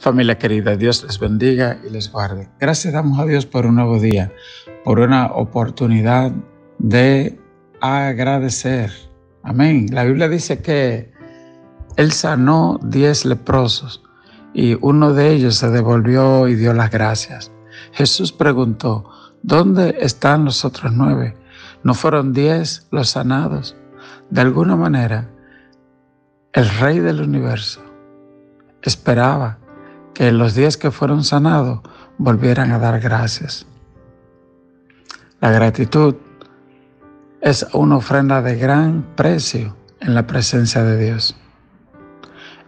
Familia querida, Dios les bendiga y les guarde. Gracias damos a Dios por un nuevo día, por una oportunidad de agradecer. Amén. La Biblia dice que Él sanó 10 leprosos y uno de ellos se devolvió y dio las gracias. Jesús preguntó, ¿dónde están los otros 9? ¿No fueron 10 los sanados? De alguna manera, el Rey del universo esperaba que los 10 que fueron sanados volvieran a dar gracias. La gratitud es una ofrenda de gran precio en la presencia de Dios.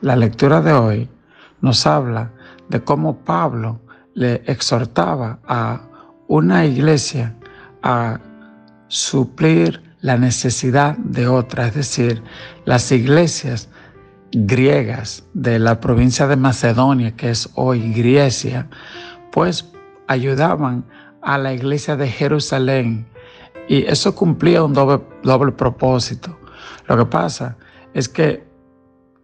La lectura de hoy nos habla de cómo Pablo le exhortaba a una iglesia a suplir la necesidad de otra, es decir, las iglesias griegas de la provincia de Macedonia, que es hoy Grecia, pues ayudaban a la iglesia de Jerusalén y eso cumplía un doble propósito. Lo que pasa es que,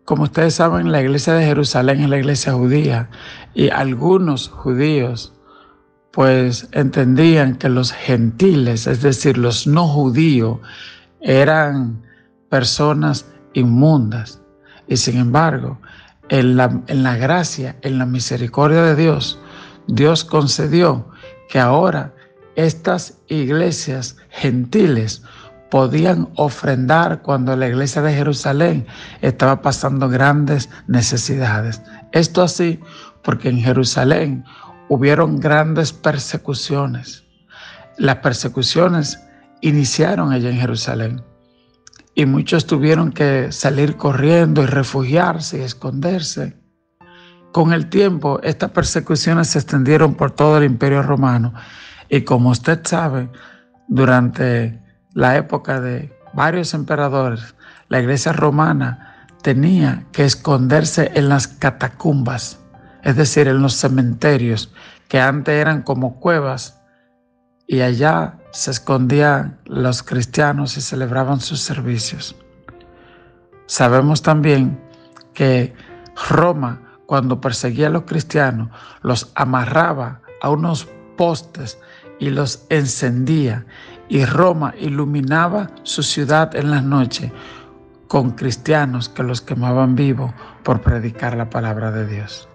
como ustedes saben, la iglesia de Jerusalén es la iglesia judía y algunos judíos pues entendían que los gentiles, es decir, los no judíos, eran personas inmundas. Y sin embargo, en la gracia, en la misericordia de Dios, Dios concedió que ahora estas iglesias gentiles podían ofrendar cuando la iglesia de Jerusalén estaba pasando grandes necesidades. Esto así porque en Jerusalén hubieron grandes persecuciones. Las persecuciones iniciaron allá en Jerusalén. Y muchos tuvieron que salir corriendo y refugiarse y esconderse. Con el tiempo, estas persecuciones se extendieron por todo el Imperio Romano. Y como usted sabe, durante la época de varios emperadores, la iglesia romana tenía que esconderse en las catacumbas, es decir, en los cementerios, que antes eran como cuevas, y allá se escondían los cristianos y celebraban sus servicios. Sabemos también que Roma, cuando perseguía a los cristianos, los amarraba a unos postes y los encendía. Y Roma iluminaba su ciudad en la noche con cristianos que los quemaban vivos por predicar la palabra de Dios.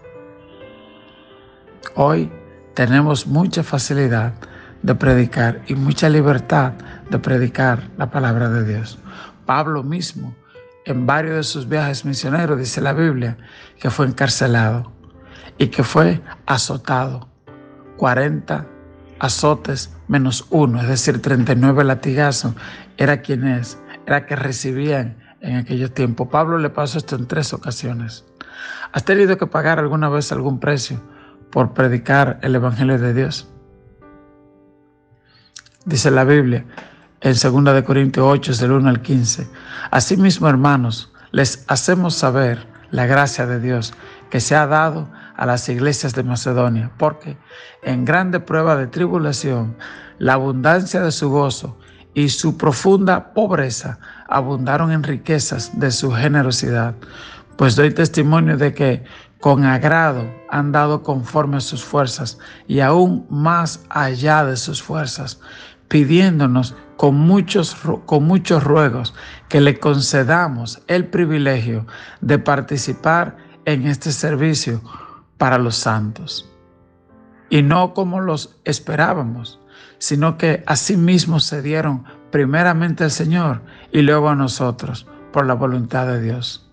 Hoy tenemos mucha facilidad de predicar y mucha libertad de predicar la palabra de Dios. Pablo mismo, en varios de sus viajes misioneros, dice la Biblia, que fue encarcelado y que fue azotado. 40 azotes menos 1, es decir, 39 latigazos, era que recibían en aquellos tiempos. Pablo le pasó esto en 3 ocasiones. ¿Has tenido que pagar alguna vez algún precio por predicar el Evangelio de Dios? Dice la Biblia en 2 Corintios 8, del 1 al 15. Asimismo, hermanos, les hacemos saber la gracia de Dios que se ha dado a las iglesias de Macedonia, porque en grande prueba de tribulación, la abundancia de su gozo y su profunda pobreza abundaron en riquezas de su generosidad. Pues doy testimonio de que con agrado han dado conforme a sus fuerzas y aún más allá de sus fuerzas, pidiéndonos con muchos ruegos que le concedamos el privilegio de participar en este servicio para los santos. Y no como los esperábamos, sino que asimismo se dieron primeramente al Señor y luego a nosotros por la voluntad de Dios.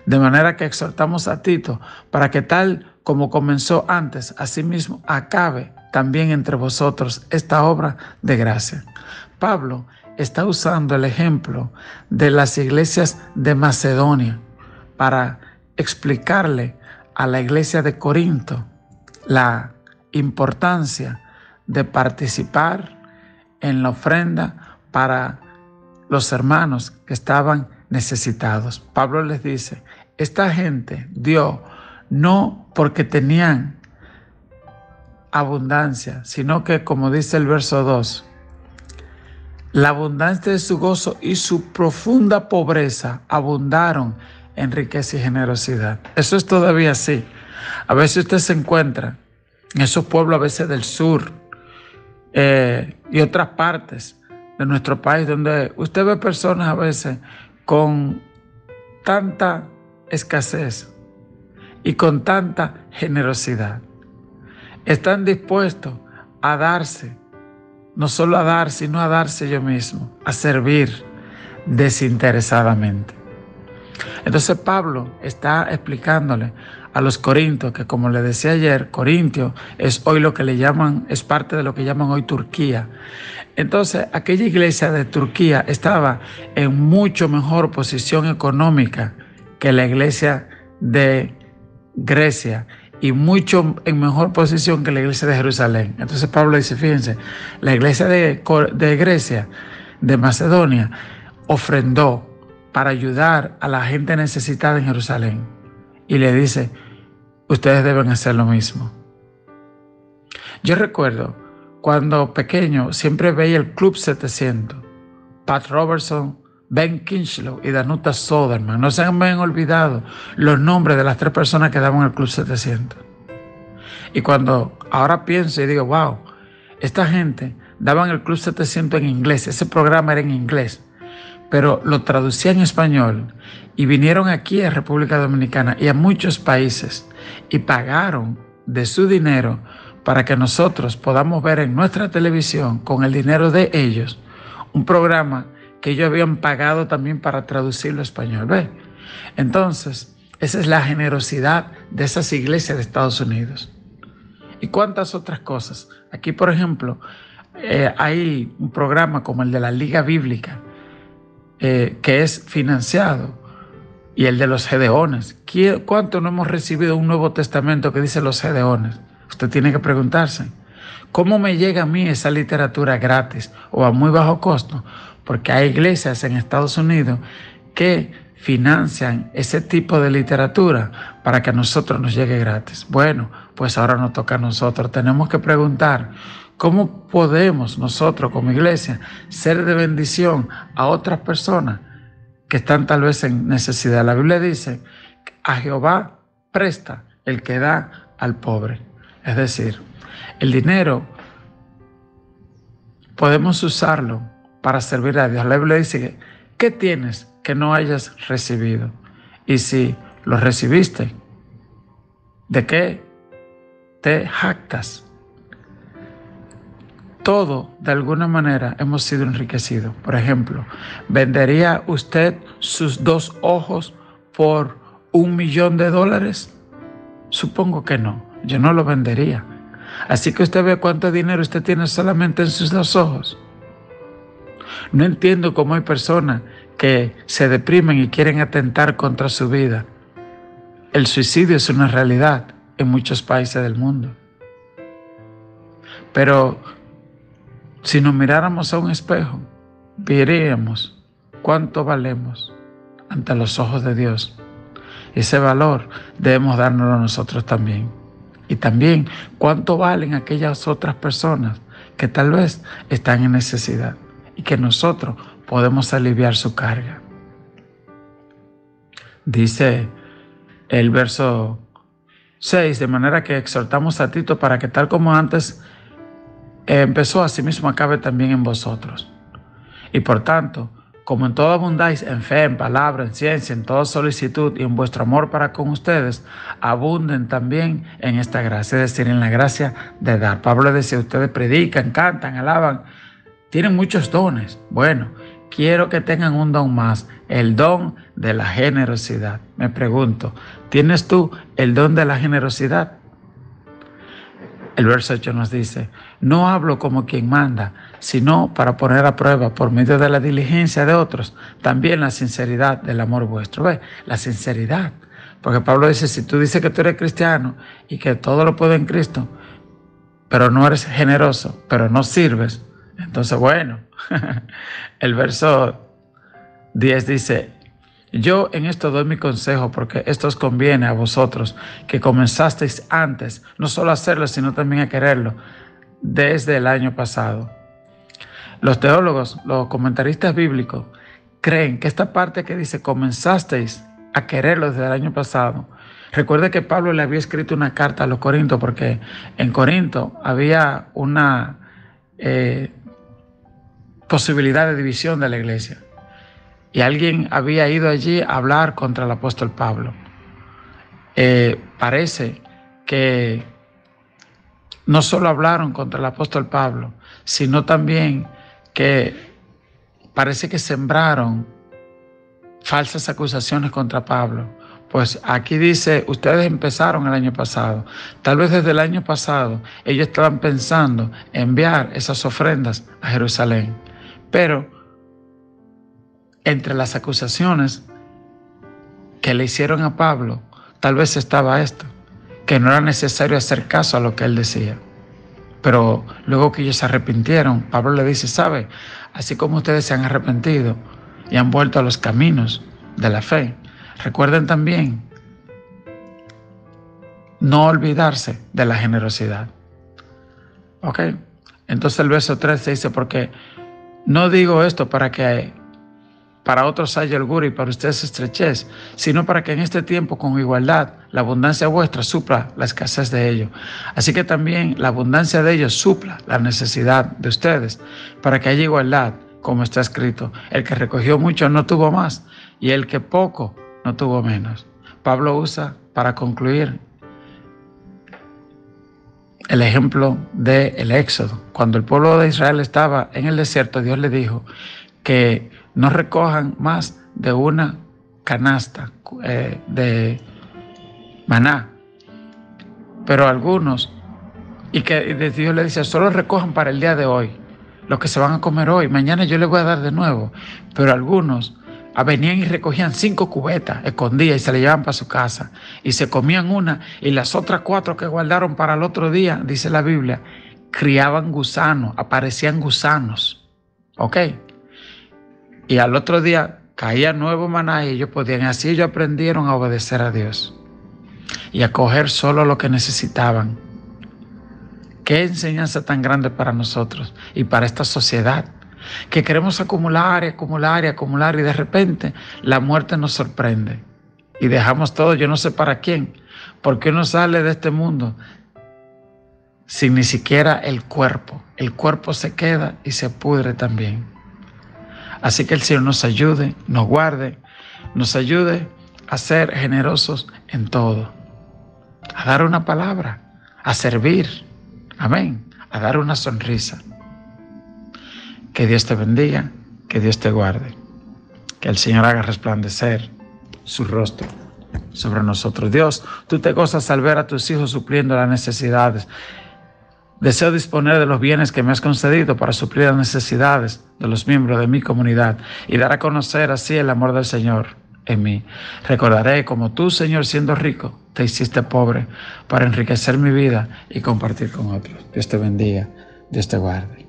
De manera que exhortamos a Tito para que tal como comenzó antes, asimismo acabe también entre vosotros esta obra de gracia. Pablo está usando el ejemplo de las iglesias de Macedonia para explicarle a la iglesia de Corinto la importancia de participar en la ofrenda para los hermanos que estaban necesitados. Pablo les dice, esta gente dio no porque tenían abundancia, sino que, como dice el verso 2, la abundancia de su gozo y su profunda pobreza abundaron en riqueza y generosidad. Eso es todavía así. A veces usted se encuentra en esos pueblos a veces del sur y otras partes de nuestro país donde usted ve personas a veces con tanta escasez y con tanta generosidad. Están dispuestos a darse, no solo a dar, sino a darse ellos mismos, a servir desinteresadamente. Entonces Pablo está explicándole a los corintios que, como le decía ayer, Corintio es hoy lo que le llaman, es parte de lo que llaman hoy Turquía. Entonces aquella iglesia de Turquía estaba en mucho mejor posición económica que la iglesia de Grecia y mucho en mejor posición que la iglesia de Jerusalén. Entonces Pablo dice, fíjense, la iglesia de Grecia, de Macedonia, ofrendó para ayudar a la gente necesitada en Jerusalén. Y le dice, ustedes deben hacer lo mismo. Yo recuerdo cuando pequeño siempre veía el Club 700, Pat Robertson, Ben Kinchlow y Danuta Soderman. No se me han olvidado los nombres de las 3 personas que daban el Club 700. Y cuando ahora pienso y digo, wow, esta gente daban el Club 700 en inglés, ese programa era en inglés, pero lo traducía en español y vinieron aquí a República Dominicana y a muchos países y pagaron de su dinero para que nosotros podamos ver en nuestra televisión con el dinero de ellos un programa que ellos habían pagado también para traducirlo a español. ¿Ve? Entonces, esa es la generosidad de esas iglesias de Estados Unidos. ¿Y cuántas otras cosas? Aquí, por ejemplo, hay un programa como el de la Liga Bíblica, que es financiado, y el de los Gedeones. ¿Cuánto no hemos recibido un Nuevo Testamento que dice los Gedeones? Usted tiene que preguntarse, ¿cómo me llega a mí esa literatura gratis o a muy bajo costo? Porque hay iglesias en Estados Unidos que financian ese tipo de literatura para que a nosotros nos llegue gratis. Bueno, pues ahora nos toca a nosotros. Tenemos que preguntar, ¿cómo podemos nosotros como iglesia ser de bendición a otras personas que están tal vez en necesidad? La Biblia dice, a Jehová presta el que da al pobre. Es decir, el dinero podemos usarlo para servir a Dios. La Biblia dice, ¿qué tienes que no hayas recibido? Y si lo recibiste, ¿de qué te jactas? Todo, de alguna manera, hemos sido enriquecidos. Por ejemplo, ¿vendería usted sus 2 ojos por $1.000.000? Supongo que no. Yo no lo vendería. Así que usted ve cuánto dinero usted tiene solamente en sus 2 ojos. No entiendo cómo hay personas que se deprimen y quieren atentar contra su vida. El suicidio es una realidad en muchos países del mundo. Pero si nos miráramos a un espejo, veríamos cuánto valemos ante los ojos de Dios. Ese valor debemos dárnoslo a nosotros también. Y también cuánto valen aquellas otras personas que tal vez están en necesidad y que nosotros podemos aliviar su carga. Dice el verso 6, de manera que exhortamos a Tito para que tal como antes empezó, asimismo acabe también en vosotros. Y por tanto, como en todo abundáis en fe, en palabra, en ciencia, en toda solicitud y en vuestro amor para con ustedes, abunden también en esta gracia, es decir, en la gracia de dar. Pablo decía, ustedes predican, cantan, alaban, tienen muchos dones. Bueno, quiero que tengan un don más, el don de la generosidad. Me pregunto, ¿tienes tú el don de la generosidad? El verso 8 nos dice, no hablo como quien manda, sino para poner a prueba por medio de la diligencia de otros, también la sinceridad del amor vuestro. ¿Ve? La sinceridad. Porque Pablo dice, si tú dices que tú eres cristiano y que todo lo puedo en Cristo, pero no eres generoso, pero no sirves, entonces bueno, el verso 10 dice, yo en esto doy mi consejo porque esto os conviene a vosotros que comenzasteis antes, no solo a hacerlo, sino también a quererlo, desde el año pasado. Los teólogos, los comentaristas bíblicos, creen que esta parte que dice comenzasteis a quererlo desde el año pasado, Recuerde que Pablo le había escrito una carta a los Corintios porque en Corinto había una posibilidad de división de la iglesia. Y alguien había ido allí a hablar contra el apóstol Pablo. Parece que no solo hablaron contra el apóstol Pablo, sino también que parece que sembraron falsas acusaciones contra Pablo. Pues aquí dice, ustedes empezaron el año pasado. Tal vez desde el año pasado ellos estaban pensando enviar esas ofrendas a Jerusalén. Pero entre las acusaciones que le hicieron a Pablo, tal vez estaba esto, que no era necesario hacer caso a lo que él decía. Pero luego que ellos se arrepintieron, Pablo le dice, ¿sabe? Así como ustedes se han arrepentido y han vuelto a los caminos de la fe, recuerden también no olvidarse de la generosidad. ¿Ok? Entonces el verso 13 dice, porque no digo esto para que para otros haya holgura y para ustedes estrechez, sino para que en este tiempo con igualdad la abundancia vuestra supla la escasez de ellos. Así que también la abundancia de ellos supla la necesidad de ustedes, para que haya igualdad, como está escrito, el que recogió mucho no tuvo más, y el que poco no tuvo menos. Pablo usa para concluir el ejemplo del Éxodo. Cuando el pueblo de Israel estaba en el desierto, Dios le dijo que no recojan más de una canasta de maná. Pero algunos, y que Dios le dice, solo recojan para el día de hoy, lo que se van a comer hoy, mañana yo les voy a dar de nuevo. Pero algunos venían y recogían 5 cubetas, escondidas y se le llevaban para su casa. Y se comían una y las otras 4 que guardaron para el otro día, dice la Biblia, criaban gusanos, aparecían gusanos. ¿Ok? Y al otro día caía nuevo maná y ellos podían. Así ellos aprendieron a obedecer a Dios y a coger solo lo que necesitaban. Qué enseñanza tan grande para nosotros y para esta sociedad, que queremos acumular y acumular y acumular y de repente la muerte nos sorprende y dejamos todo, yo no sé para quién, porque uno sale de este mundo sin ni siquiera el cuerpo se queda y se pudre también. Así que el Señor nos ayude, nos guarde, nos ayude a ser generosos en todo, a dar una palabra, a servir, amén, a dar una sonrisa. Que Dios te bendiga, que Dios te guarde, que el Señor haga resplandecer su rostro sobre nosotros. Dios, tú te gozas al ver a tus hijos supliendo las necesidades. Deseo disponer de los bienes que me has concedido para suplir las necesidades de los miembros de mi comunidad y dar a conocer así el amor del Señor en mí. Recordaré como tú, Señor, siendo rico, te hiciste pobre para enriquecer mi vida y compartir con otros. Dios te bendiga, Dios te guarde.